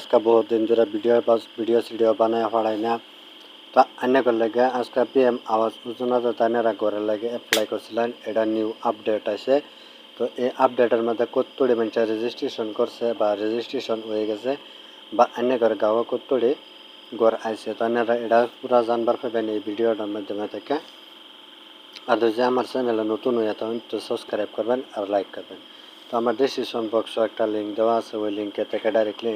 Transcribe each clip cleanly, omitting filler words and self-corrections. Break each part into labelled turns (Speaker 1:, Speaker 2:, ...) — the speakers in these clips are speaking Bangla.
Speaker 1: আজকে বহুত দিন ধরে ভিডিও বানায় পড়াই না তো আন্না করে লাগে আজকে পিএম আওয়াজ যোজনা তানেরা ঘরের লাগে অ্যাপ্লাই করছিলেন এটা নিউ আপডেট আছে তো এই আপডেটের মধ্যে কতটি মানুষ রেজিস্ট্রেশন করছে বা রেজিস্ট্রেশন হয়ে গেছে বা আন্না করে গাঁও কতটি ঘর আইছে তো আন্নারা এটা পুরা জানবার পাবেন এই ভিডিওটার মাধ্যমে থেকে আর যদি আমার চ্যানেলে নতুন হয়ে থাকেন তো সাবস্ক্রাইব করবেন আর লাইক করবেন তো আমার ডিসক্রিপশন বক্সে একটা লিঙ্ক দেওয়া আছে ওই লিঙ্কে থেকে ডাইরেক্টলি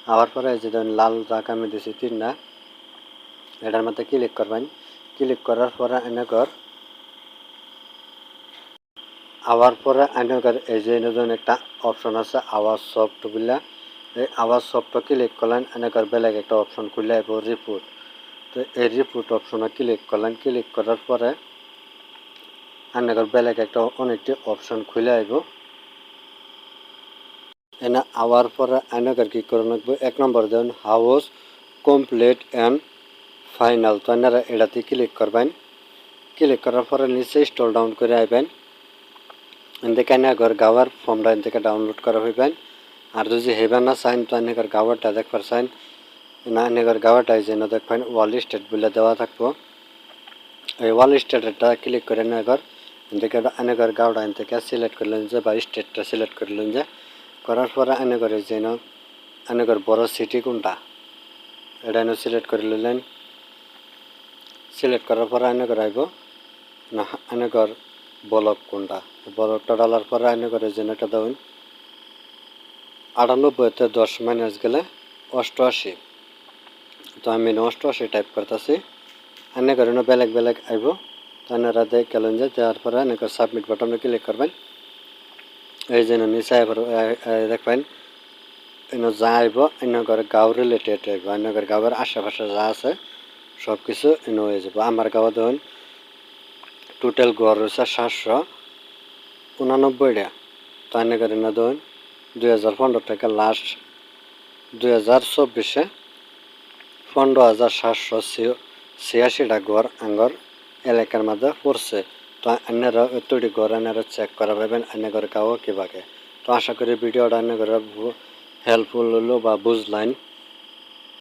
Speaker 1: আবার পরে যে লাল দাগ আমি দিছি তিন না এটার মধ্যে ক্লিক করবেন ক্লিক করার পরে এনেকর আবার পরে এনেকর এই যে একটা অপশন আছে আওয়াজ সফট বলে এই আওয়াজ সফট ক্লিক করলেন এনেকর বেলেগ একটা অপশন খুলে আইব রিপোর্ট তো এই রিপোর্ট অপশনে ক্লিক করলেন ক্লিক করার পরে এনেকর বেলেগ একটা অনেকটি অপশন খুলে আইব এনে আওয়ার পরে এনেকর কি করে রাখবো এক নম্বর দেন হাউস কমপ্লিট অ্যান্ড ফাইনাল তো আপনারা এটাতে ক্লিক করবেন ক্লিক করার পরে নিচে স্ক্রল ডাউন করে আইবেন এদিকে ঘর গাওয়ার ফর্মটা থেকে ডাউনলোড করা হইবেন আর যদি হেবেন না চাইন তো এনেকর গাওয়ারটা দেখবার চাইন না এনেকর গাওয়ারটা যেন দেখবেন ওয়াল স্টেট বলে দেওয়া থাকবো এই ওয়াল স্টেটটা ক্লিক করে এনেকর এদিকে এনেকর গাওয়াটা থেকে সিলেক্ট করলেন যে বা স্টেটটা সিলেক্ট করলেন যে করার পরে এনেকর যেন এনেকর বড় সিটি কোনটা এটা সিলেক্ট করে নিলেন সিলেক্ট করার পরে এনেকর আইব না এনেকর ব্লক কোনটা ব্লকটা ডালার পরে এনেকর যেন এটা দেবেন 98 10 মাইনাস গেলে 88 তো আমি 88 টাইপ করতেছি এনেকর বেলেগ বেলেগ আইব তো আপনারা দেখলেন যে তারপরে এনেকর সাবমিট বাটনে ক্লিক করবেন এই যেন নিচে দেখবেন এনে যা আইব এনেকর গাঁও রিলেটেড আইব এনেকর গাঁওয়ের আশেপাশে যা আছে সব কিছু এনে হয়ে যাব আমার গাঁও দেখুন টোটাল গড় রয়েছে 789টা তো এনেকর এনে দেখুন 2015 থেকে লাস্ট 2024 15,786টা গড় আঙ্গর এলাকার মধ্যে পড়ছে তো আপনারা এতটি গড় আপনারা চেক করা পাবেন আপনার গাঁও কিভাবে তো আশা করি ভিডিওটা আপনার হেল্পফুল হলো বা বুঝলেন।